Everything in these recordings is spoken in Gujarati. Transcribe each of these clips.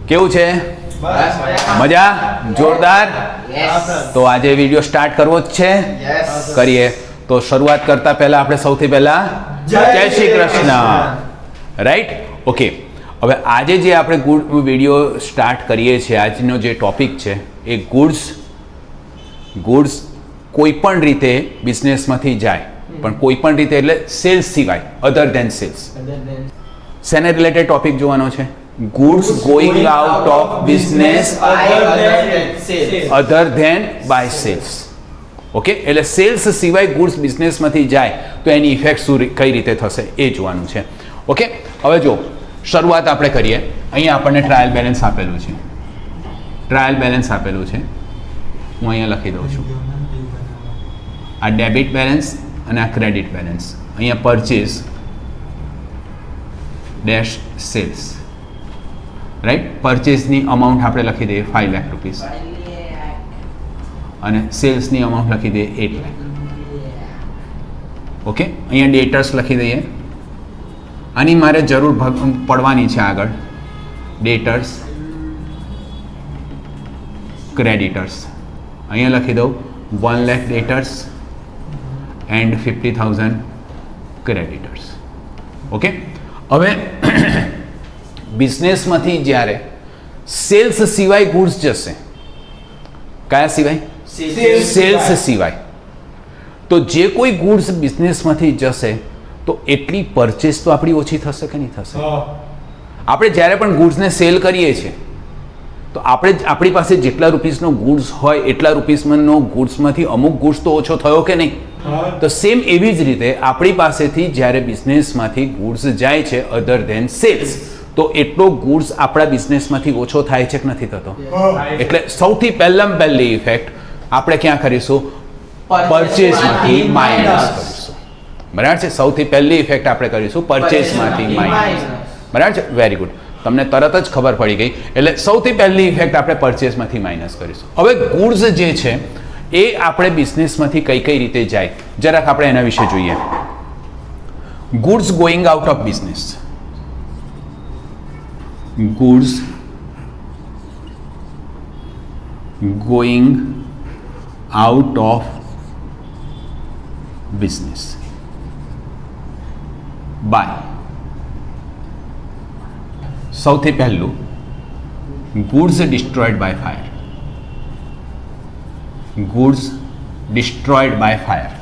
કેવું છે? મજા? જોરદાર? તો આજે વિડીયો સ્ટાર્ટ કરવો જ છે? કરીએ. તો શરૂઆત કરતા પહેલા આપણે સૌથી પહેલા જય શ્રી કૃષ્ણ. રાઈટ? ઓકે. હવે આજે જે આપણે વિડીયો સ્ટાર્ટ કરીએ છીએ, આજનો જે ટોપિક છે એ ગુડ્સ કોઈ પણ રીતે બિઝનેસમાંથી જાય, પણ કોઈ પણ રીતે એટલે સેલ્સ સિવાય, અધર ધેન સેલ્સ. શેને રિલેટેડ ટોપિક જોવાનો છે? Goods going out of business other than by sales. Okay, એટલે સેલ્સ સિવાય ગુડ્સ બિઝનેસમાંથી જાય તો એની ઇફેક્ટ શું કઈ રીતે થશે એ જોવાનું છે. ઓકે, હવે જો શરૂઆત આપણે કરીએ. અહીંયા આપણને ટ્રાયલ બેલેન્સ આપેલું છે. ટ્રાયલ બેલેન્સ આપેલું છે, હું અહીંયા લખી દઉં છું. આ ડેબિટ બેલેન્સ અને આ ક્રેડિટ બેલેન્સ. અહીંયા પરચેઝ ડેશ સેલ્સ. રાઈટ? પરચેઝની અમાઉન્ટ આપણે લખી દઈએ 5 લાખ રૂપીસ અને સેલ્સની અમાઉન્ટ લખી દઈએ 8 લાખ. ઓકે, અહીંયા ડેટર્સ લખી દઈએ. આની મારે જરૂર પડવાની છે આગળ. ડેટર્સ, ક્રેડિટર્સ. અહીંયા લખી દઉં 1 લાખ ડેટર્સ એન્ડ 50,000 ક્રેડિટર્સ. ઓકે, હવે બિઝનેસમાંથી જ્યારે સેલ્સ સિવાય ગુડ્સ જશે, કયા સિવાય? સેલ્સ સિવાય. તો જે કોઈ ગુડ્સ બિઝનેસમાંથી જશે તો એટલી પરચેસ તો આપણી ઓછી થશે કે નહીં થશે? આપણે જ્યારે પણ ગુડ્સને સેલ કરીએ છીએ તો આપણી પાસે જેટલા રૂપીસનો ગુડ્સ હોય એટલા રૂપીસનો ગુડ્સમાંથી અમુક ગુડ્સ તો ઓછો થયો કે નહીં? તો સેમ એવી જ રીતે આપણી પાસેથી જ્યારે બિઝનેસમાંથી ગુડ્સ જાય છે અધર ધેન સેલ્સ, તો એટલો ગુડ્સ આપણા બિઝનેસમાંથી ઓછો થાય છે કે નથી થતો? એટલે સૌથી પહેલી ઇફેક્ટ આપણે ક્યાં કરીશું? પરચેઝમાંથી માઇનસ કરીશું. બરાબર છે? સૌથી પહેલી ઇફેક્ટ આપણે કરીશું પરચેઝમાંથી માઇનસ. બરાબર છે? Very good. તમને તરત જ ખબર પડી ગઈ. એટલે સૌથી પહેલી ઇફેક્ટ આપણે પરચેઝમાંથી માઇનસ કરીશું. હવે ગુડ્સ જે છે એ આપણે બિઝનેસમાંથી કઈ રીતે જાય જરાક આપણે એના વિશે જોઈએ. Goods going out of business. Goods going out of business by, સૌથી પહેલું goods destroyed by fire. Goods destroyed by fire.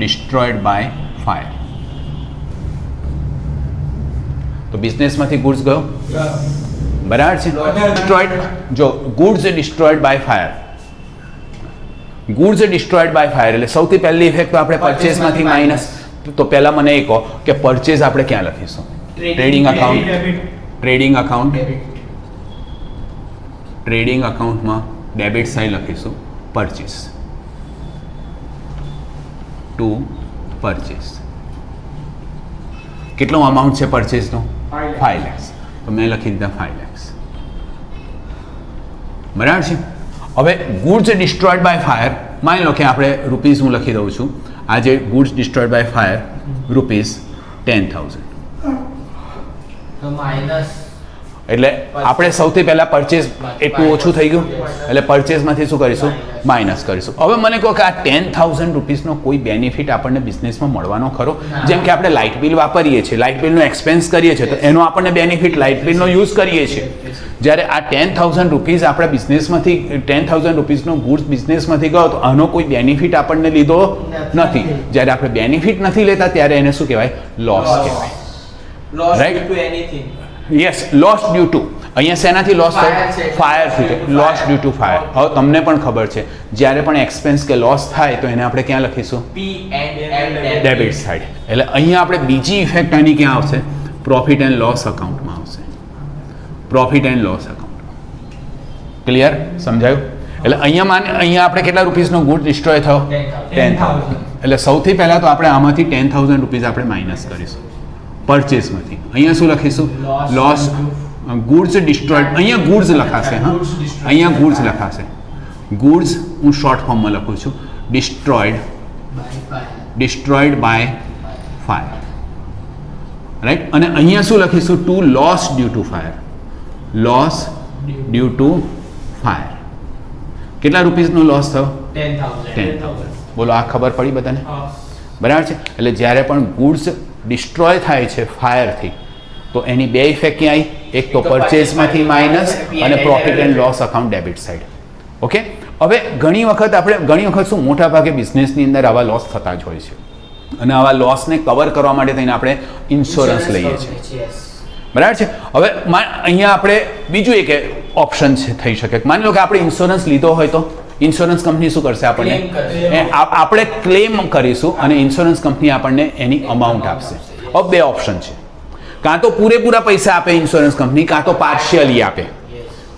Destroyed by fire. તો બિઝનેસમાંથી ગુડ્સ ગયો, બરાબર છે? ડિસ્ટ્રોયડ. જો goods destroyed by fire. Goods destroyed by fire એટલે સૌથી પહેલી ઇફેક્ટ તો આપણે પરચેઝમાંથી માઇનસ. તો પહેલા મને એ કહો કે પરચેઝ આપણે ક્યાં લખીશું? Trading account. Trading account. Trading અકાઉન્ટમાં ડેબિટ સાઈડ લખીશું પરચેઝ. To purchase. કેટલો અમાઉન્ટ છે પરચેઝનો? 5 lakhs. તો મેં લખી દીધા 5 lakhs. બરાબર છે? હવે ગુડ્સ ડિસ્ટ્રોયડ બાય ફાયર, માની લો કે આપણે રૂપીસ હું લખી દઉં છું. આજે goods destroyed by fire rupees 10,000. એટલે આપણે સૌથી પહેલા પરચેઝ એટલું ઓછું થઈ ગયું એટલે પરચેઝમાંથી શું કરીશું? માઇનસ કરીશું. હવે મને કહો કે આ 10,000 રૂપીસનો કોઈ બેનિફિટ આપણને બિઝનેસમાં મળવાનો ખરો? જેમ કે આપણે લાઇટ બિલ વાપરીએ છીએ, લાઇટ બિલનો એક્સપેન્સ કરીએ છીએ, તો એનો આપણને બેનિફિટ લાઇટ બિલનો યુઝ કરીએ છીએ. જ્યારે આ 10,000 રૂપીસ આપણા બિઝનેસમાંથી 10,000 રૂપીસનો ગુડ્સ બિઝનેસમાંથી ગયો તો આનો કોઈ બેનિફિટ આપણને લીધો નથી. જ્યારે આપણે બેનિફિટ નથી લેતા ત્યારે એને શું કહેવાય? લોસ કહેવાય. Right? Yes, loss due to. અહીંયા શેનાથી લોસ થાય? ફાયરથી. Loss due to fire. હવે તમને પણ ખબર છે જ્યારે પણ એક્સપેન્સ કે લોસ થાય તો એને આપણે ક્યાં લખીશું? Debit side. એટલે અહીંયા આપણે બીજી ઇફેક્ટ આની ક્યાં આવશે? પ્રોફિટ એન્ડ લોસ અકાઉન્ટમાં આવશે. Profit and loss account. Clear? સમજાયું? એટલે અહીંયા આપણે કેટલા રૂપીસનો ગુડ ડિસ્ટ્રોય થયો? 10,000. એટલે સૌથી પહેલાં તો આપણે આમાંથી 10,000 રૂપીસ આપણે માઇનસ કરીશું પરચેસમાંથી. અહીંયા શું લખીશું? લોસ. ગુડ્સ ડિસ્ટ્રોયડ. અહીંયા ગુડ્સ લખાશે. હા, અહીંયા ગુડ્સ લખાશે. ગુડ્સ હું શોર્ટ ફોર્મમાં લખું છું. Destroyed by fire. રાઈટ. અને અહીંયા શું લખીશું? To loss due to fire. Loss due to fire. કેટલા રૂપીસનો લોસ થયો? 10,000. બોલો, આ ખબર પડી બધાને? બરાબર છે. એટલે જ્યારે પણ ગુડ્સ ડિસ્ટ્રોય થાય છે ફાયરથી તો એની બે ઇફેક્ટ ક્યાં આવી? એક તો પરચેઝમાંથી માઇનસ અને profit and loss account debit side. Okay. હવે ઘણી વખત શું મોટા ભાગે બિઝનેસની અંદર આવા લોસ થતા જ હોય છે અને આવા લોસને કવર કરવા માટે થઈને આપણે ઇન્સ્યોરન્સ લઈએ છીએ. બરાબર છે. હવે અહીંયા આપણે બીજું એક ઓપ્શન છે થઈ શકે. માની લો કે આપણે ઇન્સ્યોરન્સ લીધો હોય તો ઇન્સ્યોરન્સ કંપની શું કરશે? આપણે ક્લેમ કરીશું અને ઇન્સ્યોરન્સ કંપની આપણને એની અમાઉન્ટ આપશે. હવે બે ઓપ્શન છે. કાં તો પૂરેપૂરા પૈસા આપે ઇન્સ્યોરન્સ કંપની, કાં તો પાર્શિયલી આપે.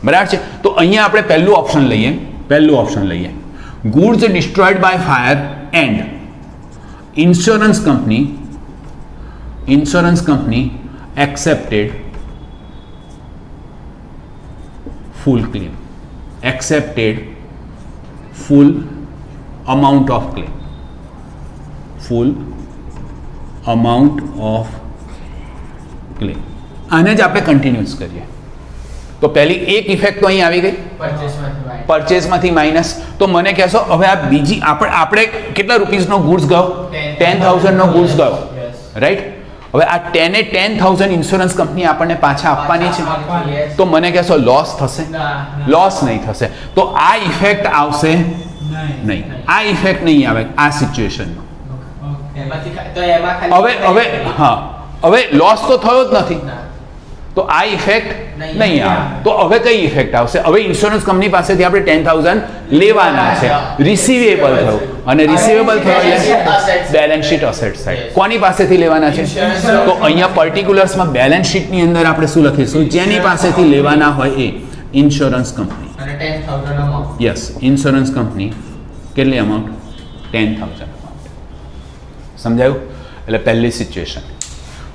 બરાબર છે. તો અહીંયા આપણે પહેલું ઓપ્શન લઈએ. Goods destroyed by fire and insurance company accepted full claim, accepted full amount of claim, આને જ આપણે કન્ટિન્યુઅસ કરીએ તો પહેલી એક ઇફેક્ટ તો અહીં આવી ગઈ, પરચેઝમાંથી માઇનસ. તો મને કહેશો હવે આ બીજી આપણે કેટલા રૂપીસનો ગુડ્સ ગયો? 10,000નો ગુડ્સ ગયો, રાઈટ. હવે આ 10,000 ઇન્સ્યોરન્સ કંપની આપણને પાછા આપવાની છે. તો મને કહેશો લોસ થશે? લોસ નહીં થશે. તો આ ઇફેક્ટ આવશે નહીં. આ ઇફેક્ટ નહીં આવે આ સિચ્યુએશનમાં. હવે લોસ તો થયો જ નથી તો આ ઇફેક્ટ નહીં આવે. તો હવે કઈ ઇફેક્ટ આવશે? હવે ઇન્સ્યોરન્સ કંપની પાસેથી આપણે 10,000 લેવાના છે, રિસીવેબલ થયું અને રિસીવેબલ થયું એટલે બેલેન્સ શીટ અસેટ સાઇડ. કોની પાસેથી લેવાના છે? તો અહીંયા પર્ટિક્યુલર્સમાં બેલેન્સ શીટની અંદર આપણે શું લખીશું? જેની પાસેથી લેવાના હોય એ insurance company. Yes, insurance company. કેટલી અમાઉન્ટ? 10,000 અમાઉન્ટ. સમજાયું? એટલે પહેલી સિચ્યુએશન,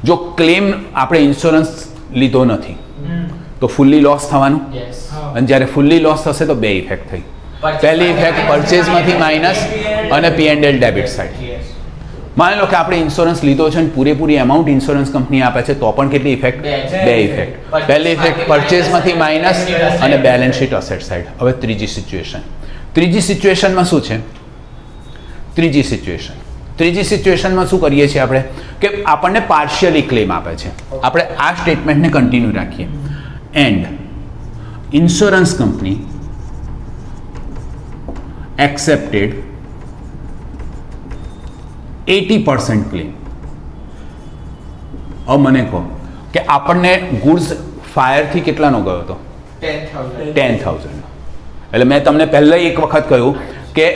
જો ક્લેમ આપણે ઇન્સ્યોરન્સ લીધો નથી તો ફુલ્લી લોસ થવાનું. અને જ્યારે ફુલ્લી લોસ થશે તો બે ઇફેક્ટ થઈ. પહેલી ઇફેક્ટ પરચેઝમાંથી માઇનસ અને P&L ડેબિટ સાઇડ. માની લો કે આપણે ઇન્સ્યોરન્સ લીધો છે અને પૂરેપૂરી અમાઉન્ટ ઇન્સ્યોરન્સ કંપની આપે છે તો પણ કેટલી ઇફેક્ટ? બે ઇફેક્ટ. પહેલી ઇફેક્ટ પરચેઝમાંથી માઇનસ અને બેલેન્સ શીટ અસેટ સાઇડ. હવે ત્રીજી સિચ્યુએશનમાં શું છે? ત્રીજી સિચ્યુએશનમાં શું કરીએ છીએ આપણે કે આપણને પાર્શિયલી ક્લેમ આપે છે. આપણે આ સ્ટેટમેન્ટને કન્ટિન્યુ રાખીએ. And insurance company accepted 80% claim. હવે મને કહો કે આપણને ગુડ્સ ફાયરથી કેટલાનો ગયો હતો? 10,000. એટલે મેં તમને પહેલાં એક વખત કહ્યું કે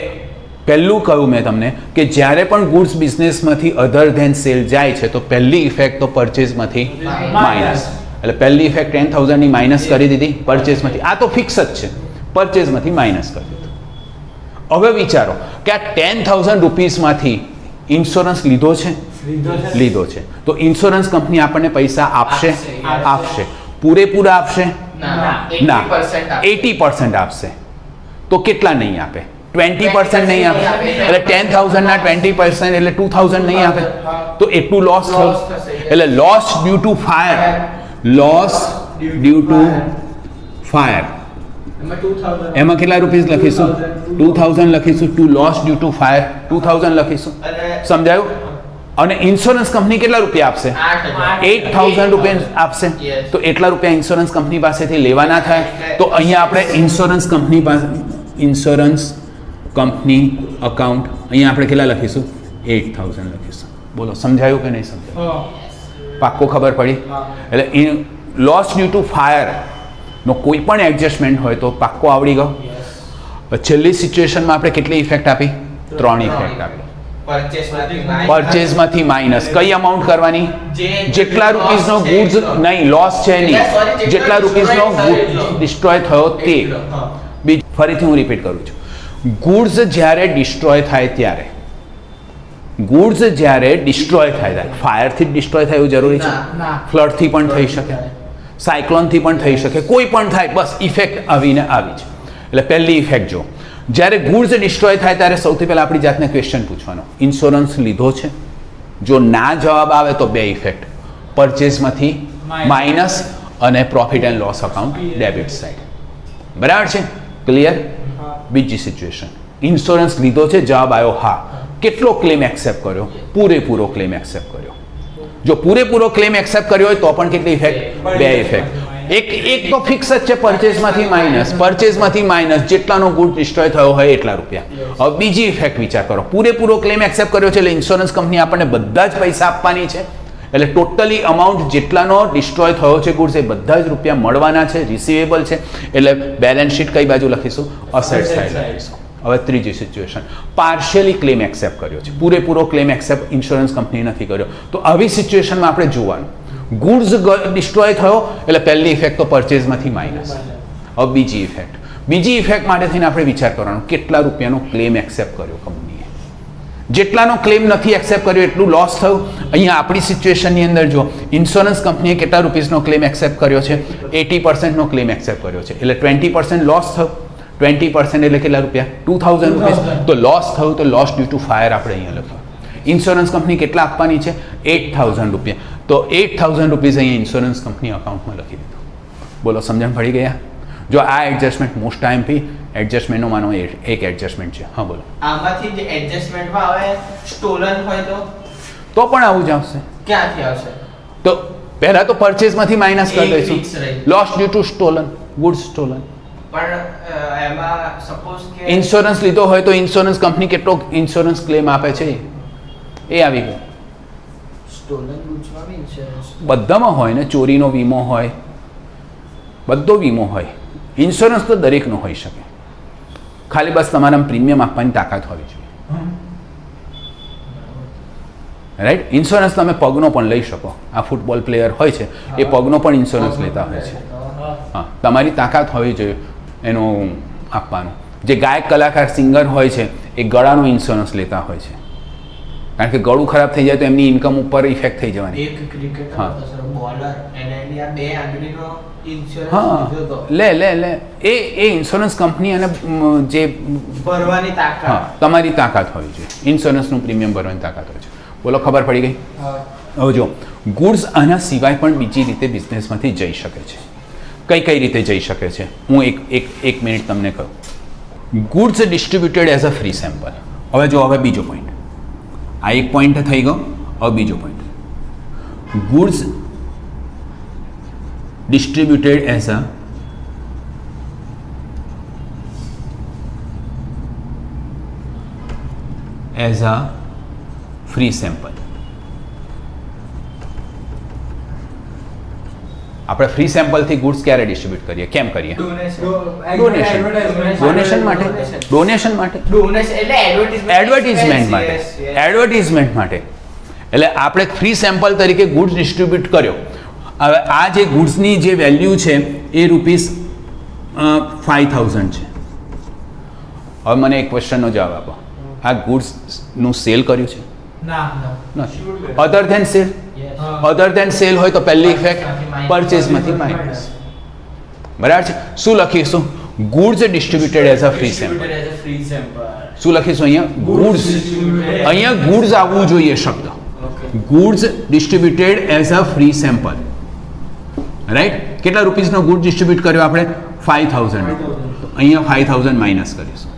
મેં તમને કે જ્યારે પણ ગુડ્સ બિઝનેસમાંથી અધર ધેન સેલ જાય છે તો પહેલી ઇફેક્ટ તો પરચેઝમાંથી માઇનસ. એટલે પહેલી ઇફેક્ટ 10,000ની માઇનસ કરી દીધી પરચેઝમાંથી. આ તો ફિક્સ જ છે, પરચેઝમાંથી માઇનસ કરી દીધું. હવે વિચારો કે આ 10,000 રૂપીસમાંથી ઇન્સ્યોરન્સ લીધો છે તો ઇન્સ્યોરન્સ કંપની આપણને પૈસા આપશે. પૂરેપૂરા આપશે? ના, 80% આપશે. તો કેટલા નહીં આપે? 20% નહીં આપે. એટલે 10,000ના 20% એટલે 2,000 નહીં આપે તો એટલું લોસ થયું. એટલે લોસ ડ્યુ ટુ ફાયર. એમાં કેટલા રૂપીસ લખીશું? 2,000 લખીશું. To loss due to fire 2,000 લખીશું. સમજાયું? અને ઇન્સ્યોરન્સ કંપની કેટલા રૂપિયા આપશે? 8,000 રૂપિયા આપશે. તો એટલા રૂપિયા ઇન્સ્યોરન્સ કંપની પાસેથી લેવાના થાય. તો અહીંયા આપણે ઇન્સ્યોરન્સ કંપની અકાઉન્ટ અહીંયા આપણે કેટલા લખીશું? 8,000 લખીશું. બોલો, સમજાયું કે નહીં સમજાયું? પાક્કો ખબર પડી? એટલે લોસ ડ્યુ ટુ ફાયર નો કોઈ પણ એડજસ્ટમેન્ટ હોય તો પાક્કો આવડી ગયો. છેલ્લી સિચ્યુએશનમાં આપણે કેટલી ઇફેક્ટ આપી? 3 ઇફેક્ટ આપી. પરચેઝમાંથી માઇનસ. કઈ અમાઉન્ટ કરવાની? જેટલા રૂપીસનો ગુડ્સ નહીં, લોસ છે નહીં, જેટલા રૂપીસનો ડિસ્ટ્રોય થયો તે. ફરીથી હું રિપીટ કરું છું. ગુડ્સ જ્યારે ડિસ્ટ્રોય થાય ત્યારે ફાયરથી ડિસ્ટ્રોય થાય એવું જરૂરી છે? ફ્લડથી પણ થઈ શકે, સાયક્લોનથી પણ થઈ શકે, કોઈ પણ થાય, બસ ઇફેક્ટ આવીને આવી છે. એટલે પહેલી ઇફેક્ટ જો જ્યારે ગુડ્સ ડિસ્ટ્રોય થાય ત્યારે સૌથી પહેલાં આપણી જાતને ક્વેશ્ચન પૂછવાનો, ઇન્સ્યોરન્સ લીધો છે? જો ના જવાબ આવે તો બે ઇફેક્ટ. પરચેસમાંથી માઇનસ અને profit and loss account debit side. બરાબર છે? ક્લિયર? બીજી સિચ્યુએશન, ઇન્સ્યોરન્સ લીધો છે, જવાબ આવ્યો હા. કેટલો ક્લેમ એક્સેપ્ટ કર્યો? પૂરેપૂરો ક્લેમ એક્સેપ્ટ કર્યો. જો પૂરેપૂરો ક્લેમ એક્સેપ્ટ કર્યો હોય તો પણ કેટલી ઇફેક્ટ? 2 ઇફેક્ટ. એક તો ફિક્સ જ છે, પરચેસમાંથી માઇનસ જેટલાનો ગુડ ડિસ્ટ્રોય થયો હોય એટલા રૂપિયા. હવે બીજી ઇફેક્ટ વિચાર કરો, પૂરેપૂરો ક્લેમ એક્સેપ્ટ કર્યો છે એટલે ઇન્સ્યોરન્સ કંપની આપણને બધા જ પૈસા આપવાની છે. એટલે ટોટલી અમાઉન્ટ જેટલાનો ડિસ્ટ્રોય થયો છે ગુડ્સ એ બધા જ રૂપિયા મળવાના છે, રિસીવેબલ છે. એટલે બેલેન્સ શીટ કઈ બાજુ લખીશું? અસેટ સાઇડ લખીશું. હવે ત્રીજી સિચ્યુએશન, પાર્શિયલી ક્લેમ એક્સેપ્ટ કર્યો છે, પૂરેપૂરો ક્લેમ એક્સેપ્ટ ઇન્સ્યોરન્સ કંપની નથી કર્યો. તો આવી સિચ્યુએશનમાં આપણે જોવાનું, ગુડ્સ ડિસ્ટ્રોય થયો એટલે પહેલી ઇફેક્ટ તો પરચેઝમાંથી માઇનસ. હવે બીજી ઇફેક્ટ માટે થઈને આપણે વિચાર કરવાનો, કેટલા રૂપિયાનો ક્લેમ એક્સેપ્ટ કર્યો કંપનીએ. જેટલાનો ક્લેમ નથી એક્સેપ્ટ કર્યો એટલું લોસ થયું. અહીંયા આપણી સિચ્યુએશનની અંદર જો ઇન્સ્યોરન્સ કંપનીએ કેટલા રૂપીસનો ક્લેમ એક્સેપ્ટ કર્યો છે? 80%નો ક્લેમ એક્સેપ્ટ કર્યો છે એટલે 20% લોસ થયું. 20% એટલે કેટલા રૂપિયા? 2000 રૂપીસ. તો લોસ થયું તો લોસ ડ્યુ ટુ ફાયર આપણે અહીંયા લખ્યું. ઇન્સ્યોરન્સ કંપની કેટલા આપવાની છે? 8000 રૂપિયા. તો 8000 રૂપીસ અહીંયા ઇન્સ્યોરન્સ કંપની અકાઉન્ટમાં લખી દીધું. બોલો, સમજણ પડી ગયા? જો આ એડજસ્ટમેન્ટ મોસ્ટ આઈએમપી એડજસ્ટમેન્ટનો માનો એક એડજસ્ટમેન્ટ છે. હા બોલો. આમાંથી જે એડજસ્ટમેન્ટમાં આવે સ્ટોલન હોય તો પણ આવું જ આવશે. ક્યાંથી આવશે? તો પહેલા તો પરચેઝમાંથી માઇનસ કરી દઈશું. Loss due to stolen, goods stolen. પણ એમાં સપોઝ કે ઇન્સ્યોરન્સ લીધો હોય તો ઇન્સ્યોરન્સ કંપની કેટલો ઇન્સ્યોરન્સ ક્લેમ આપે છે એ આવી ગયું. સ્ટોલન ગુડ્સમાં બી ઇન્સ્યોરન્સ બધામાં હોય ને, ચોરીનો વીમો હોય, બધો વીમો હોય. ઇન્સ્યોરન્સ તો દરેકનો હોઈ શકે, ખાલી બસ તમારા પ્રીમિયમ આપવાની તાકાત હોવી જોઈએ. રાઈટ? ઇન્સ્યોરન્સ તમે પગનો પણ લઈ શકો. આ ફૂટબોલ પ્લેયર હોય છે એ પગનો પણ ઇન્સ્યોરન્સ લેતા હોય છે. હા, તમારી તાકાત હોવી જોઈએ એનું આપવાનું. જે ગાયક, કલાકાર, સિંગર હોય છે એ ગળાનો ઇન્સ્યોરન્સ લેતા હોય છે, કારણ કે ગળું ખરાબ થઈ જાય તો એમની ઇન્કમ ઉપર ઇફેક્ટ થઈ જવાની. એક ક્રિકેટર હતો બોલર, એને એની આ 2 આંગળીનો ઇન્સ્યોરન્સ હા, લીધો તો લે એ ઇન્સ્યોરન્સ કંપની અને જે ભરવાની તાકાત, હા, તમારી તાકાત હોવી જોઈએ. ઇન્સ્યોરન્સનું પ્રીમિયમ ભરવાની તાકાત હોય છે. બોલો, ખબર પડી ગઈ? હવે જો ગુડ્સ આના સિવાય પણ બીજી રીતે બિઝનેસમાંથી જઈ શકે છે. કઈ રીતે જઈ શકે છે હું એક મિનિટ તમને કહું. Goods distributed as a free sample. હવે જો, હવે બીજો પોઈન્ટ, આ એક પોઈન્ટ થઈ ગયો. હવે બીજો point, goods distributed as a free sample. આપણે ફ્રી સેમ્પલથી ગુડ્સ ક્યારે ડિસ્ટ્રીબ્યુટ કરીએ? કેમ કરીએ? ડોનેશન માટે એડવર્ટીઝમેન્ટ માટે. એટલે આપણે ફ્રી સેમ્પલ તરીકે ગુડ્સ ડિસ્ટ્રીબ્યુટ કર્યો. હવે આ જે ગુડ્સની જે વેલ્યુ છે એ ₹5000 છે. હવે મને એક ક્વેશ્ચનનો જવાબ આપો, આ ગુડ્સનું સેલ કર્યું છે? નથી. અધર ધેન સેલ હોય તો પહેલી ઇફેક્ટ પરચેઝમાંથી માઇનસ. બરાબર છે? શું લખીશું? Goods distributed as a free sample. શું લખીશું અહીંયા? ગુડ્સ. અહીંયા ગુડ્સ આવવું જોઈએ શબ્દ. Goods distributed as a free sample. Right? કેટલા રૂપીસનો ગુડ ડિસ્ટ્રીબ્યુટ કર્યો આપણે? 5000. અહીંયા 5000 માઇનસ કરીશું.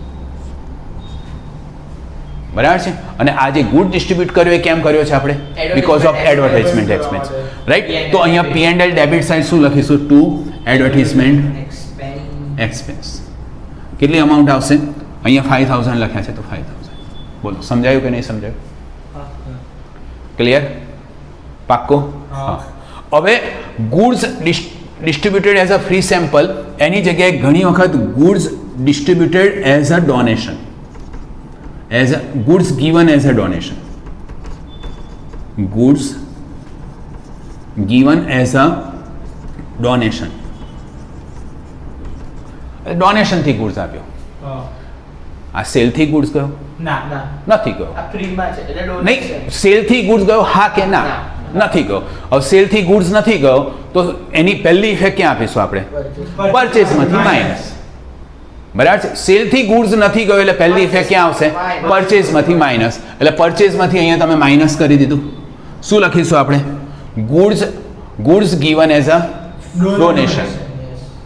બરાબર છે? અને આ જે ગુડ ડિસ્ટ્રીબ્યુટ કર્યો એ કેમ કર્યો છે આપણે? Because of advertisement expense. Right? તો અહીંયા P&L ડેબિટ સાઇડ શું લખીશું? To advertisement expense. કેટલી અમાઉન્ટ આવશે? અહીંયા 5000 લખ્યા છે તો 5000. બોલો, સમજાયું કે નહીં સમજાયું? ક્લિયર? પાક્કો? હા. હવે goods distributed as a free sample એની જગ્યાએ ઘણી વખત goods distributed as a donation, as a goods given as a donation, goods given as a donation. Donation થી ગુડ્સ આપ્યો. આ સેલ થી ગુડ્સ ગયો? નથી ગયો. નહીં, સેલ થી ગુડ્સ ગયો? હા કે ના? નથી ગયો. હવે સેલ થી ગુડ્સ નથી ગયો તો એની પહેલી ઇફેક્ટ ક્યાં આપીશું આપણે? પરચેઝમાંથી માઇનસ. બરાબર છે? સેલથી ગુડ્સ નથી ગયો એટલે પહેલી ઇફેક્ટ ક્યાં આવશે? પરચેઝમાંથી માઇનસ. એટલે પરચેઝમાંથી અહીંયા તમે માઇનસ કરી દીધું. શું લખીશું આપણે? Goods given as a donation,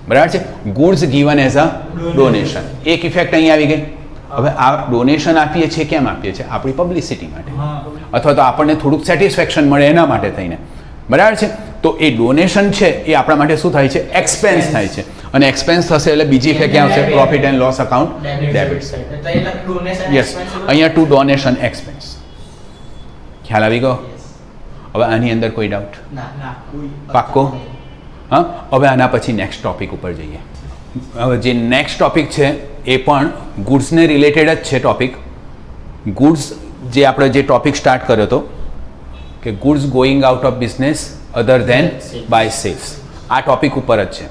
બરાબર છે, goods given as a donation. એક ઇફેક્ટ અહીં આવી ગઈ. હવે આ ડોનેશન આપીએ છીએ કેમ આપીએ છીએ? આપણી પબ્લિસિટી માટે, અથવા તો આપણને થોડુંક સેટિસ્ફેક્શન મળે એના માટે થઈને, બરાબર છે. તો એ ડોનેશન છે એ આપણા માટે શું થાય છે? એક્સપેન્સ થાય છે. અને એક્સપેન્સ થશે એટલે બીજી ઇફેક્ટ ક્યાં આવશે? Profit and loss account debit side. Yes, અહીંયા ટુ ડોનેશન એક્સપેન્સ. ખ્યાલ આવી ગયો? હવે આની અંદર કોઈ ડાઉટ? પાક્કો? હા. હવે આના પછી નેક્સ્ટ ટોપિક ઉપર જઈએ. હવે જે નેક્સ્ટ ટોપિક છે એ પણ ગુડ્સને રિલેટેડ જ છે ટોપિક. ગુડ્સ જે આપણે જે ટોપિક સ્ટાર્ટ કર્યો હતો કે goods going out of business other than by sales, આ ટોપિક ઉપર જ છે.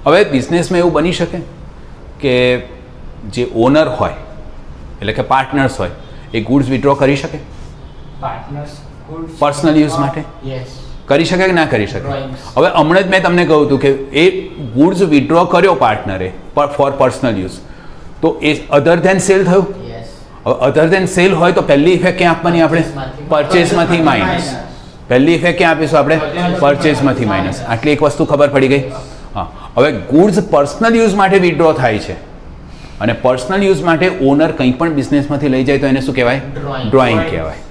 હવે બિઝનેસમાં એવું બની શકે કે જે ઓનર હોય એટલે કે પાર્ટનર્સ હોય એ ગુડ્સ વિડ્રો કરી શકે પર્સનલ યુઝ માટે? કરી શકે કે ના કરી શકે? હવે હમણાં જ મેં તમને કહ્યું હતું કે એ ગુડ્સ વિડ્રો કર્યો પાર્ટનરે ફોર પર્સનલ યુઝ, તો એ અધર ધેન સેલ થયું. હવે અધર ધેન સેલ હોય તો પહેલી ઇફેક્ટ ક્યાં આપવાની આપણે? પરચેસમાંથી માઇનસ. પહેલી ઇફેક્ટ ક્યાં આપીશું આપણે? પરચેસમાંથી માઇનસ. આટલી એક વસ્તુ ખબર પડી ગઈ. હા. હવે ગુડ્સ પર્સનલ યુઝ માટે વિડ્રો થાય છે અને પર્સનલ યુઝ માટે ઓનર કંઈ પણ બિઝનેસમાંથી લઈ જાય તો એને શું કહેવાય? ડ્રોઈંગ કહેવાય.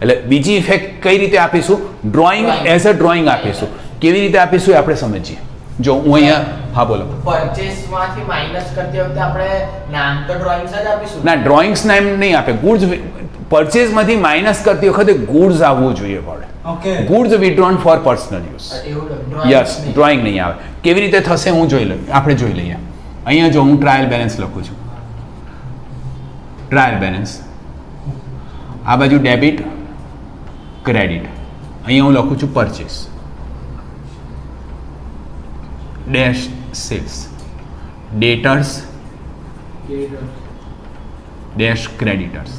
એટલે બીજી ઇફેક્ટ કઈ રીતે આપીશું? ડ્રોઈંગ એઝ અ ડ્રોઈંગ આપીશું. કેવી રીતે આપીશું એ આપણે સમજીએ. જો હું અહીંયા, હા બોલો. પરચેસમાંથી માઈનસ કરતી વખતે આપણે નામ તો ડ્રોઈંગ્સ જ આપીશું. ના, ડ્રોઈંગ્સ નામ નહીં આપે. ગુડ્સ પરચેસમાંથી માઇનસ કરતી વખતે ગુડ્સ આવવું જોઈએ પડે. Goods withdrawn for personal use. Yes, drawing નહીં આવે. કેવી રીતે થશે હું જોઈ લઉં, આપણે જોઈ લઈએ. અહીંયા જો હું ટ્રાયલ બેલેન્સ લખું છું, ટ્રાયલ બેલેન્સ, આ બાજુ ડેબિટ ક્રેડિટ, અહીંયા હું લખું છું purchase dash sales debtors dash creditors.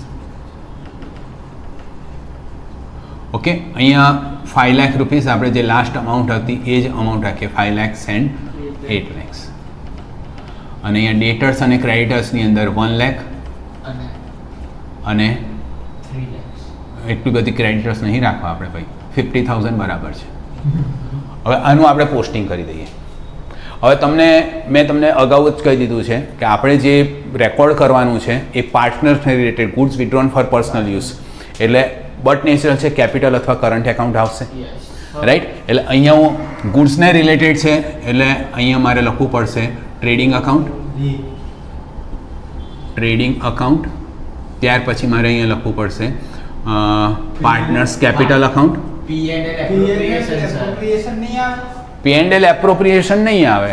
Okay, અહીંયા 5 લાખ રૂપીસ આપણે જે લાસ્ટ અમાઉન્ટ હતી એ જ અમાઉન્ટ રાખીએ, 5 lakhs and 8 lakhs. અને અહીંયા ડેટર્સ અને ક્રેડિટર્સની અંદર 1 lakh અને 3 lakhs. એટલી બધી ક્રેડિટર્સ નહીં રાખવા આપણે ભાઈ, 50,000 બરાબર છે. હવે આનું આપણે પોસ્ટિંગ કરી દઈએ. હવે મેં તમને અગાઉ જ કહી દીધું છે કે આપણે જે રેકોર્ડ કરવાનું છે એ પાર્ટનર્સને related goods withdrawn for personal use, એટલે બટ નેચરલ છે કેપિટલ અથવા કરંટ એકાઉન્ટ આવશે, રાઈટ. એટલે અહીંયા હું ગુડ્સને રિલેટેડ છે એટલે અહીંયા મારે લખવું પડશે ટ્રેડિંગ અકાઉન્ટ, ટ્રેડિંગ અકાઉન્ટ. ત્યાર પછી મારે અહીંયા લખવું પડશે partners capital account. P&L appropriation નહીં આવે,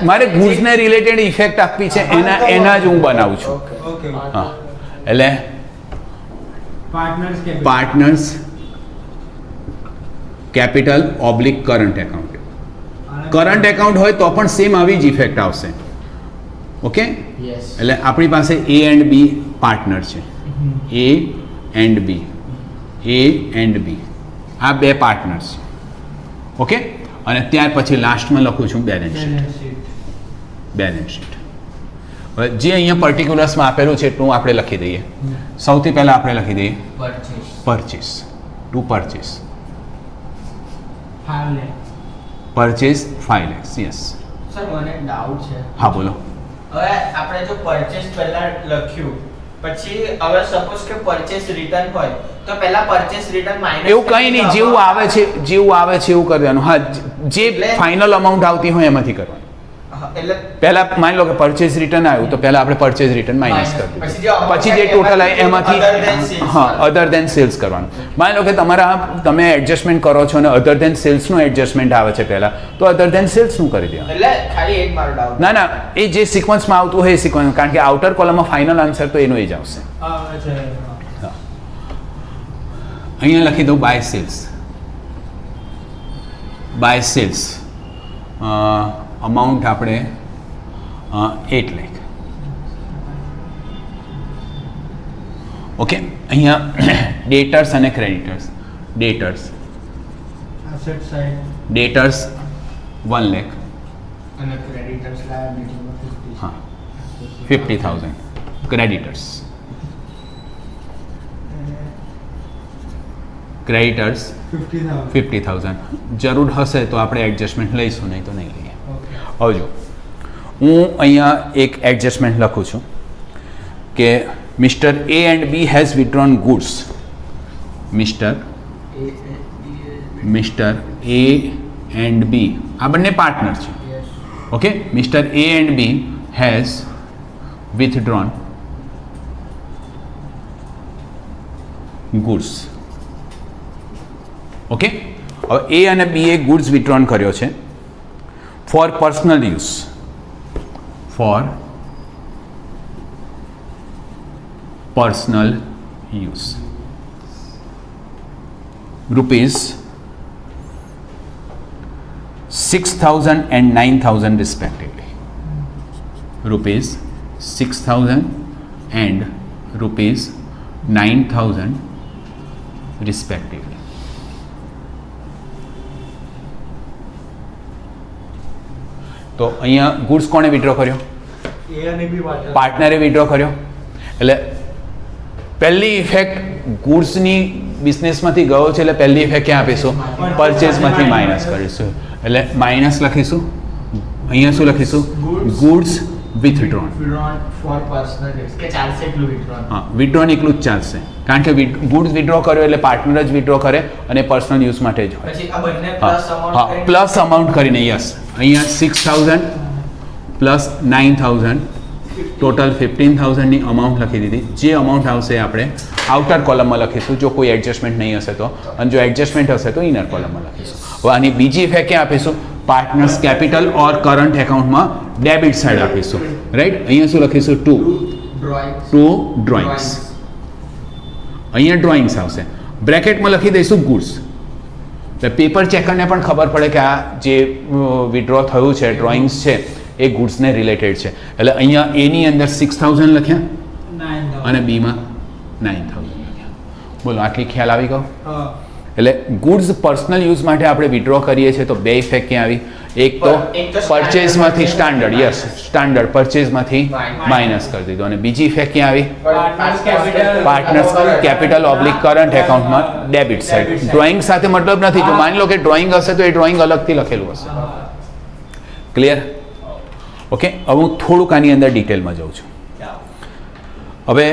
મારે ગુડ્સને રિલેટેડ ઇફેક્ટ આપવી છે એના જ હું બનાવું છું. હા, એટલે partners capital oblique current account. Current account હોય તો પણ સેમ આવી જ ઇફેક્ટ આવશે. ઓકે, એટલે આપણી પાસે A એન્ડ B પાર્ટનર છે, A and B, A and B આ બે પાર્ટનર્સ છે. ઓકે, અને ત્યાર પછી લાસ્ટમાં લખું છું બેલેન્સ શીટ. Balance sheet. હવે જે અહીંયા પર્ટિક્યુલર્સમાં આપેલું છે એટલું આપણે લખી દઈએ. સૌથી પહેલાં આપણે લખી દઈએ purchase, to purchase, purchase 5 lakhs. Yes sir, મને ડાઉટ છે. હા બોલો. હવે આપણે જો પરચેસ પહેલા લખ્યું પછી હવે સપોઝ કે પરચેસ રિટર્ન હોય તો પહેલા પરચેસ રિટર્ન માઈનસ એવું કંઈ નહીં, જેવું આવે છે એવું કરી દેવાનું. હા, જે ફાઇનલ અમાઉન્ટ આવતી હોય એમાંથી કરવાનું. એટલે પહેલા માની લો કે પરચેસ રિટર્ન આવ્યું તો પહેલા આપણે પરચેસ રિટર્ન માઇનસ કરી પછી જે ટોટલ આવે એમાંથી હા અધર દેન સેલ્સ કરવાનું. માની લો કે તમે એડજસ્ટમેન્ટ કરો છો અને અધર દેન સેલ્સનું એડજસ્ટમેન્ટ આવે છે પહેલા, તો અધર દેન સેલ્સનું કરી દેવાનું. એટલે ખાલી એક મારો ડાઉટ. ના એ જે સિક્વન્સમાં આવતું હોય એ સિક્વન્સ, કારણ કે આઉટર કોલમમાં ફાઇનલ આન્સર તો એનો એ જ આવશે. અહીંયા લખી દઉં by sales. By sales amount આપણે 8 lakh. ઓકે, અહીંયા ડેટર્સ અને ક્રેડિટર્સ. ડેટર્સ 1 lakh અને ક્રેડિટર્સ લાયબિલિટી હા 50,000. ક્રેડિટર્સ 50,000. જરૂર હશે તો આપણે એડજસ્ટમેન્ટ લઈશું, નહીં તો નહીં લઈએ. હવે જો હું અહીંયા એક એડજસ્ટમેન્ટ લખું છું કે mister A and B has withdrawn goods. Mister A and B આ બંને પાર્ટનર છે. Okay, mister A and B has withdrawn goods. Okay, હવે એ અને બી એ ગુડ્સ વિથડ્રોન કર્યો છે for personal use. For personal use rupees 6,000 and 9,000 respectively. Rupees 6,000 and rupees 9,000 respectively. તો અહીંયા ગુડ્સ કોણે વિડ્રો કર્યો? પાર્ટનરે વિડ્રો કર્યો. એટલે પહેલી ઇફેક્ટ ગુડ્સની બિઝનેસમાંથી ગયો છે, એટલે પહેલી ઇફેક્ટ ક્યાં આપીશું? પરચેઝમાંથી માઇનસ કરીશું. એટલે માઇનસ લખીશું. અહીંયા શું લખીશું? ગુડ્સ વિથડ્રોન. હા, વિથડ્રોન એકલું જ ચાલશે, કારણ કે ગુડ્સ વિથડ્રો કર્યો એટલે પાર્ટનર જ વિથડ્રો કરે અને પર્સનલ યુઝ માટે જ હોય. હા, પ્લસ અમાઉન્ટ કરીને. યસ, અહીંયા 6,000 પ્લસ 9,000 ટોટલ 15,000ની અમાઉન્ટ લખી દીધી. જે અમાઉન્ટ આવશે એ આપણે આઉટર કોલમમાં લખીશું જો કોઈ એડજસ્ટમેન્ટ નહીં હશે તો, અને જો એડજસ્ટમેન્ટ હશે તો ઇનર કોલમમાં લખીશું. હવે આની બીજી ઇફેક્ટ ક્યાં આપીશું? પાર્ટનર્સ કેપિટલ ઓર કરંટ એકાઉન્ટમાં ડેબિટ સાઈડ આપીશું. રાઈટ, અહીંયા શું લખીશું? Two drawings. અહીંયા ડ્રોઈંગ્સ આવશે. બ્રેકેટમાં લખી દઈશું ગુડ્સ. એટલે પેપર ચેકરને પણ ખબર પડે કે આ જે વિડ્રો થયું છે, ડ્રોઈંગ્સ છે, એ ગુડ્સને રિલેટેડ છે. એટલે અહીંયા એની અંદર 6,000 લખ્યા અને બીમાં 9,000 લખ્યા. બોલો, આટલી ખ્યાલ આવી ગયો? એટલે ગુડ્સ પર્સનલ યુઝ માટે આપણે વિડ્રો કરીએ છીએ તો બે ઇફેક્ટ ક્યાં આવી? એક તો પરચેઝમાંથી સ્ટાન્ડર્ડ, યસ, સ્ટાન્ડર્ડ પરચેઝમાંથી માઇનસ કરી દીધું. અને બીજી ઇફેક્ટ ક્યાં આવી? પાર્ટનર્સ કેપિટલ ઓબ્લિક કરંટ એકાઉન્ટમાં ડેબિટ સાઈડ. ડ્રોઈંગ સાથે મતલબ નથી. જો માની લો કે ડ્રોઈંગ હશે તો એ ડ્રોઈંગ અલગથી લખેલું હશે. ક્લિયર? ઓકે, હવે હું થોડુંક આની અંદર ડિટેલમાં જાઉં છું. હવે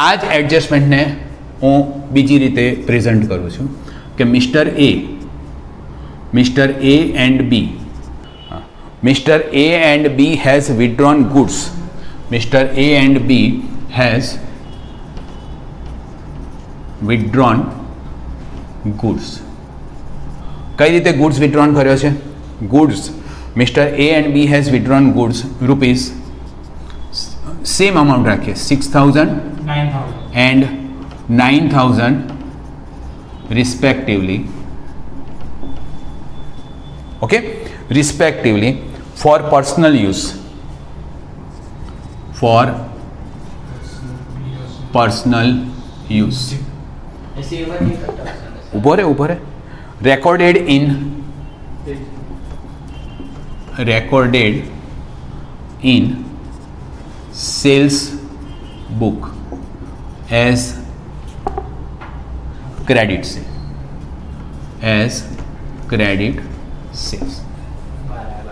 આ જ એડજસ્ટમેન્ટને હું બીજી રીતે પ્રેઝન્ટ કરું છું કે mister A and B has withdrawn goods. Mister A and B has withdrawn goods. કઈ રીતે ગુડ્સ વિથડ્રોન કર્યો છે? Goods mister A and B has withdrawn goods rupees same amount રાખીએ 6,000 and 9,000 respectively. Okay, respectively for personal use. For personal use. ऊपर है recorded in sales book as credit sale.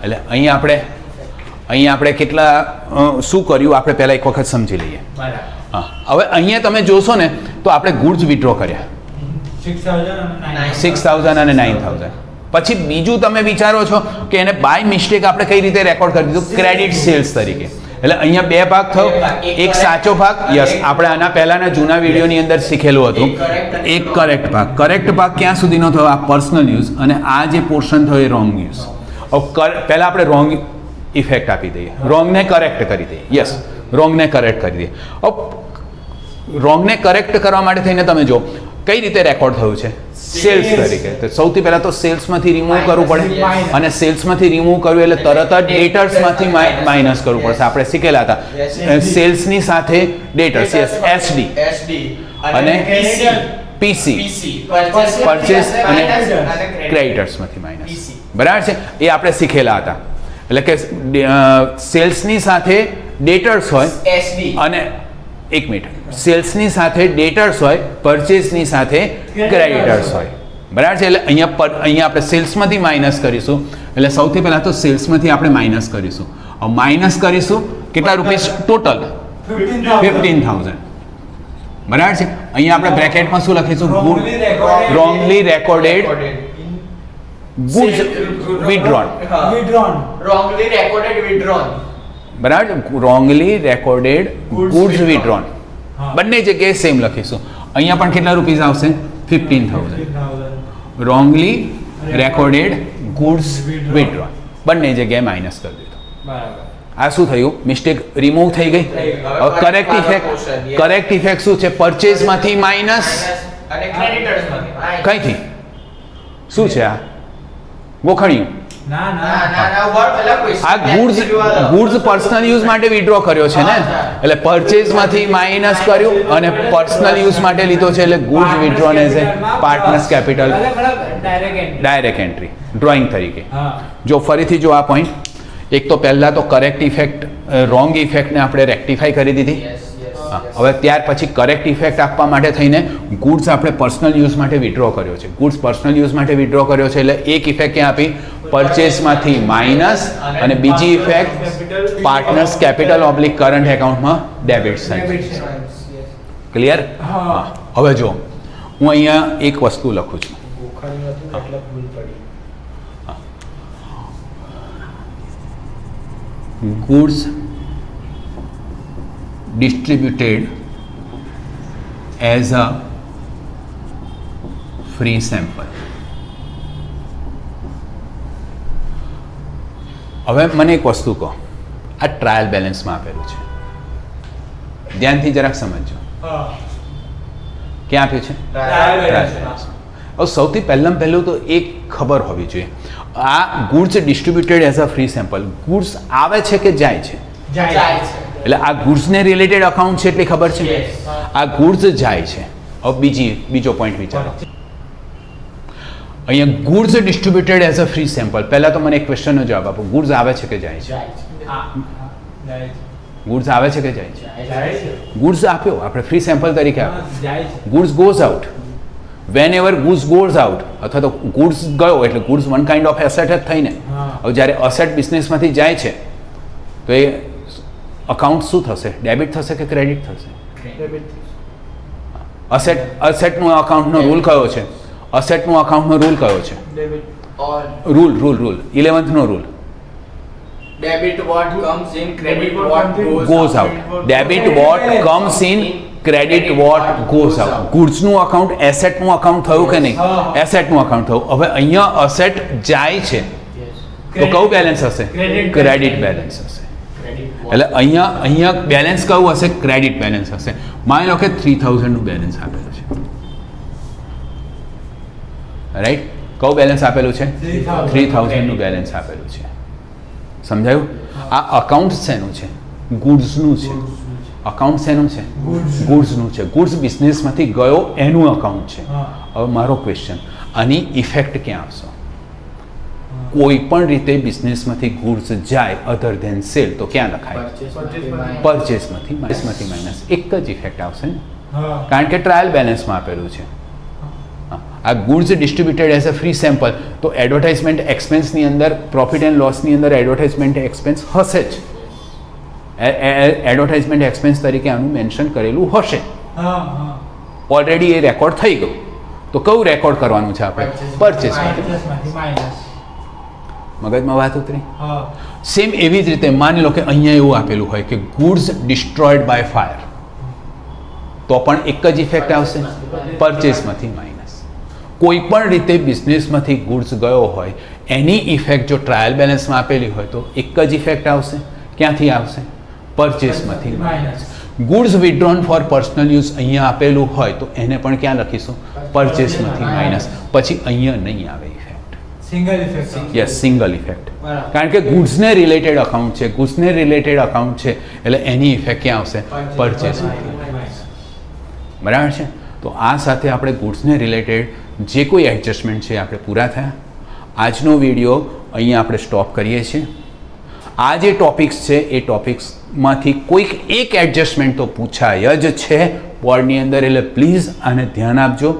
એટલે અહીંયા આપણે કેટલા શું કર્યું આપણે પહેલા એક વખત સમજી લઈએ. હા, હવે અહીંયા તમે જોશો ને તો આપણે ગુડ્સ વિથડ્રો કર્યા 6,000 અને 9,000. પછી બીજું તમે વિચારો છો કે એને બાય મિસ્ટેક આપણે કઈ રીતે રેકોર્ડ કરી દીધું? ક્રેડિટ સેલ્સ તરીકે. એટલે અહીંયા બે ભાગ થયો. એક સાચો ભાગ, યસ, આપણે આના પહેલાના જૂના વિડીયોની અંદર શીખેલું હતું. એક કરેક્ટ ભાગ. કરેક્ટ ભાગ ક્યાં સુધીનો થયો? આ પર્સનલ યુઝ. અને આ જે પોર્શન થયો એ રોંગ યુઝ. પહેલાં આપણે રોંગ ઇફેક્ટ આપી દઈએ, રોંગને કરેક્ટ કરી દઈએ. યસ, રોંગને કરેક્ટ કરી દઈએ. રોંગને કરેક્ટ કરવા માટે થઈને તમે જો કઈ રીતે રેકોર્ડ થયું છે? સેલ્સ તરીકે. તો સૌથી પહેલાં તો સેલ્સમાંથી રિમૂવ કરવું પડે, અને સેલ્સમાંથી રિમૂવ કરવું એટલે તરત જ ડેટર્સમાંથી માઇનસ કરવું પડશે. આપણે શીખેલા હતા સેલ્સની સાથે ડેટર્સ, યસ, એસડી અને પીસી, પરચેસ અને ક્રેડિટર્સમાંથી માઇનસ. બરાબર છે? એ આપણે શીખેલા હતા. એટલે કે સેલ્સની સાથે ડેટર્સ હોય અને એક મિનિટ, સેલ્સની સાથે ડેટર્સ હોય, પરચેસની સાથે ક્રેડિટર્સ હોય, બરાબર છે. એટલે અહીંયા આપણે સેલ્સમાંથી માઇનસ કરીશું. એટલે સૌથી પહેલાં તો સેલ્સમાંથી આપણે માઇનસ કરીશું. માઇનસ કરીશું કેટલા રૂપીસ ટોટલ? 15,000. બરાબર છે. અહીંયા આપણે બ્રેકેટમાં શું લખીશું? Wrongly recorded goods withdrawn. wrongly recorded withdrawn. બરાબર છે. રોંગલી રેકોર્ડેડ ગુડ્સ વિડ્રોન બંને જગ્યાએ સેમ લખીશું. અહીંયા પણ કેટલા રૂપીસ આવશે? 15,000. રોંગલી રેકોર્ડેડ ગુડ્સ વિડ્રોન બંને જગ્યાએ માઇનસ કરી દીધું. બરાબર. આ શું થયું? મિસ્ટેક રિમૂવ થઈ ગઈ. હવે કરેક્ટ ઇફેક્ટ શું છે? પરચેઝમાંથી માઇનસ અને ક્રેડિટર્સ માંથી કઈથી? શું છે આ? ગોખણિયું. આ ગુડ્સ પર્સનલ યુઝ માટે વિડ્રો કર્યો છે ને, એટલે પરચેઝમાંથી માઇનસ કર્યું અને પર્સનલ યુઝ માટે લીધો છે, એટલે goods withdrawn as a partners capital direct entry drawing તરીકે. જો ફરીથી જો આ પોઈન્ટ, એક તો પહેલાં તો કરેક્ટ ઇફેક્ટ રોંગ ઇફેક્ટને આપણે રેક્ટિફાઈ કરી દીધી. હવે ત્યાર પછી કરેક્ટ ઇફેક્ટ આપવા માટે થઈને ગુડ્સ આપણે પર્સનલ યુઝ માટે વિડ્રો કર્યો છે. ગુડ્સ પર્સનલ યુઝ માટે વિડ્રો કર્યો છે, એટલે એક ઇફેક્ટ ક્યાં આપી? પરચેસમાંથી માઇનસ, અને બીજી effect partners capital oblique current એકાઉન્ટમાં ડેબિટ સાઇડ. ક્લિયર? હા. હવે જો હું અહીંયા એક વસ્તુ લખું છું. Goods distributed as a free sample. હવે મને એક વસ્તુ કહો, આ ટ્રાયલ બેલેન્સમાં આપેલું છે, ધ્યાનથી જરાક સમજજો. ક્યાં આપ્યું છે? Trial balance. હવે સૌથી પહેલું તો એક ખબર હોવી જોઈએ, આ goods distributed as a free sample, goods આવે છે કે જાય છે? જાય છે. એટલે આ ગુડ્સને રિલેટેડ અકાઉન્ટ છે એટલી ખબર છે. આ ગુડ્સ જાય છે. હવે બીજો પોઈન્ટ વિચારો. અહીંયા goods distributed as a free sample. પહેલા તો મને એક ક્વેશ્ચનનો જવાબ આપો, ગુડ્સ આવે છે કે જાય છે? ગુડ્સ આવે છે કે જાય છે? ગુડ્સ આપ્યો આપણે ફ્રી સેમ્પલ તરીકે આપ્યો. Goods goes out. Whenever goods goes out, અથવા તો ગુડ્સ ગયો એટલે goods one kind of asset જ થઈને. હવે જ્યારે અસેટ બિઝનેસમાંથી જાય છે તો એ અકાઉન્ટ શું થશે? ડેબિટ થશે કે ક્રેડિટ થશે? અસેટનું અકાઉન્ટનો રૂલ કયો છે? અસેટનું અકાઉન્ટનો રૂલ કયો છે? Rule 11th rule. Debit what comes in, credit what goes out. Debit what comes in, credit what goes out. ગુડ્સનું અકાઉન્ટ એસેટનું અકાઉન્ટ થયું કે નહીં? એસેટનું અકાઉન્ટ થયું. હવે અહીંયા અસેટ જાય છે તો કયું બેલેન્સ હશે? ક્રેડિટ બેલેન્સ હશે. એટલે અહીંયા બેલેન્સ કયું હશે? ક્રેડિટ બેલેન્સ હશે. માની લો કે 3,000નું બેલેન્સ આપેલું છે, રાઈટ? કયું બેલેન્સ આપેલું છે? 3,000નું બેલેન્સ આપેલું છે. સમજાયું? આ અકાઉન્ટ શેનું છે? ગુડ્સનું છે. અકાઉન્ટ શેનું છે? ગુડ્સનું છે. ગુડ્સ બિઝનેસમાંથી ગયો એનું અકાઉન્ટ છે. હવે મારો ક્વેશ્ચન, આની ઇફેક્ટ ક્યાં આવશે? કોઈ પણ રીતે બિઝનેસમાંથી ગુડ્સ જાય અધર ધેન સેલ તો ક્યાં લખાય? પરચેસમાંથી માઇનસ. એક જ ઇફેક્ટ આવશે ને, કારણ કે ટ્રાયલ બેલેન્સમાં આપેલું છે. આ goods distributed as a free sample, તો એડવર્ટાઇઝમેન્ટ એક્સપેન્સની અંદર, પ્રોફિટ એન્ડ લોસની અંદર એડવર્ટાઇઝમેન્ટ એક્સપેન્સ હશે જ. એડવર્ટાઇઝમેન્ટ એક્સપેન્સ તરીકે આનું મેન્શન કરેલું હશે. ઓલરેડી એ રેકોર્ડ થઈ ગયું. તો કયું રેકોર્ડ કરવાનું છે આપણે? પરચેસમાંથી. મગજમાં વાત ઉતરી? સેમ એવી જ રીતે માની લો કે અહીંયા એવું આપેલું હોય કે ગુડ્સ ડિસ્ટ્રોયડ બાય ફાયર, તો પણ એક જ ઇફેક્ટ આવશે, પરચેસમાંથી માઇનસ. કોઈ પણ રીતે બિઝનેસમાંથી ગુડ્સ ગયો હોય એની ઇફેક્ટ જો ટ્રાયલ બેલેન્સમાં આપેલી હોય તો એક જ ઇફેક્ટ આવશે. ક્યાંથી આવશે? પરચેસમાંથી minus. Goods withdrawn for personal use અહીંયા આપેલું હોય તો એને પણ ક્યાં લખીશું? પરચેસમાંથી માઇનસ. પછી અહીંયા નહીં આવે effect. Single effect. Yes, single effect. કારણ કે ગુડ્સને રિલેટેડ અકાઉન્ટ છે, ગુડ્સને રિલેટેડ અકાઉન્ટ છે, એટલે એની ઇફેક્ટ ક્યાં આવશે? પરચેસમાંથી. બરાબર છે? તો આ સાથે આપણે ગુડ્સને રિલેટેડ જે કોઈ એડજસ્ટમેન્ટ છે આપણે પૂરા થયા. આજનો વિડીયો અહીંયા આપણે સ્ટોપ કરીએ છીએ. આ જે ટોપિક્સ છે એ ટોપિક્સમાંથી કોઈક એક એડજસ્ટમેન્ટ તો પૂછાય જ છે બોર્ડની અંદર, એટલે પ્લીઝ આને ધ્યાન આપજો.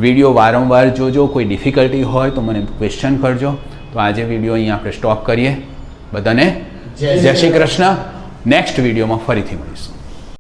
વિડીયો વારંવાર જોજો. કોઈ ડિફિકલ્ટી હોય તો મને ક્વેશ્ચન કરજો. તો આજે વિડીયો અહીંયા આપણે સ્ટોપ કરીએ. બધાને જય શ્રી કૃષ્ણ. નેક્સ્ટ વિડીયોમાં ફરીથી મળીશું.